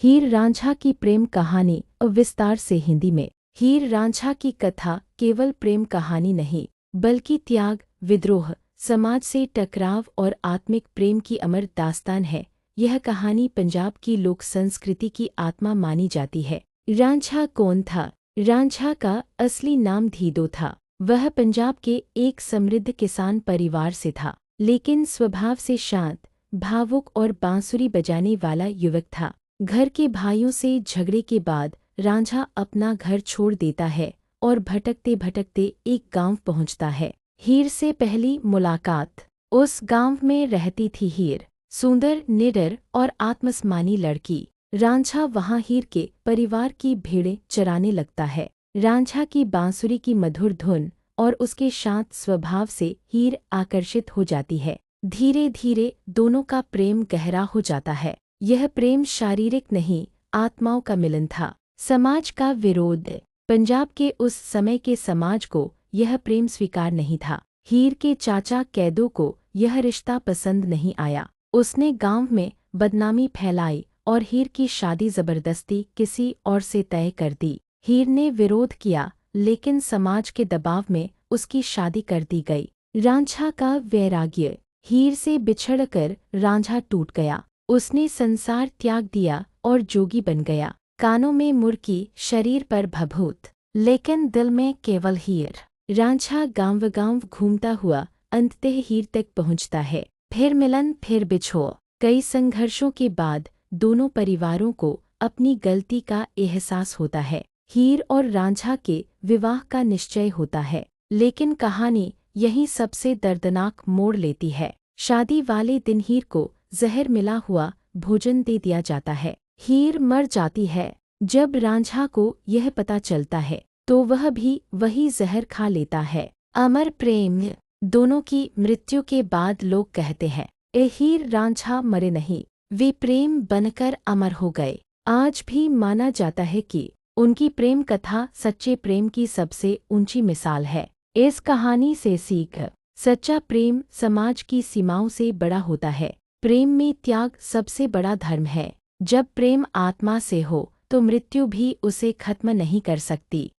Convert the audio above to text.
हीर रांझा की प्रेम कहानी विस्तार से हिंदी में। हीर रांझा की कथा केवल प्रेम कहानी नहीं, बल्कि त्याग, विद्रोह, समाज से टकराव और आत्मिक प्रेम की अमर दास्तान है। यह कहानी पंजाब की लोक संस्कृति की आत्मा मानी जाती है। रांझा कौन था? रांझा का असली नाम धीदो था। वह पंजाब के एक समृद्ध किसान परिवार से था, लेकिन स्वभाव से शांत, भावुक और बांसुरी बजाने वाला युवक था। घर के भाइयों से झगड़े के बाद रांझा अपना घर छोड़ देता है और भटकते भटकते एक गांव पहुंचता है। हीर से पहली मुलाकात। उस गांव में रहती थी हीर, सुंदर, निडर और आत्मसम्मानी लड़की। रांझा वहां हीर के परिवार की भेड़ें चराने लगता है। रांझा की बांसुरी की मधुर धुन और उसके शांत स्वभाव से हीर आकर्षित हो जाती है। धीरे धीरे दोनों का प्रेम गहरा हो जाता है। यह प्रेम शारीरिक नहीं, आत्माओं का मिलन था। समाज का विरोध। पंजाब के उस समय के समाज को यह प्रेम स्वीकार नहीं था। हीर के चाचा कैदो को यह रिश्ता पसंद नहीं आया। उसने गांव में बदनामी फैलाई और हीर की शादी जबरदस्ती किसी और से तय कर दी। हीर ने विरोध किया, लेकिन समाज के दबाव में उसकी शादी कर दी गई। रांझा का वैराग्य। हीर से बिछड़कर रांझा टूट गया। उसने संसार त्याग दिया और जोगी बन गया। कानों में मुर्की, शरीर पर भभूत, लेकिन दिल में केवल हीर। रांझा गांव-गांव घूमता हुआ अंततः हीर तक पहुंचता है। फिर मिलन, फिर बिछोह। कई संघर्षों के बाद दोनों परिवारों को अपनी गलती का एहसास होता है। हीर और रांझा के विवाह का निश्चय होता है, लेकिन कहानी यही सबसे दर्दनाक मोड़ लेती है। शादी वाले दिन हीर को जहर मिला हुआ भोजन दे दिया जाता है। हीर मर जाती है। जब रांझा को यह पता चलता है, तो वह भी वही जहर खा लेता है। अमर प्रेम। दोनों की मृत्यु के बाद लोग कहते हैं, हीर रांझा मरे नहीं, वे प्रेम बनकर अमर हो गए। आज भी माना जाता है कि उनकी प्रेम कथा सच्चे प्रेम की सबसे ऊंची मिसाल है। इस कहानी से सीख। सच्चा प्रेम समाज की सीमाओं से बड़ा होता है। प्रेम में त्याग सबसे बड़ा धर्म है। जब प्रेम आत्मा से हो, तो मृत्यु भी उसे खत्म नहीं कर सकती।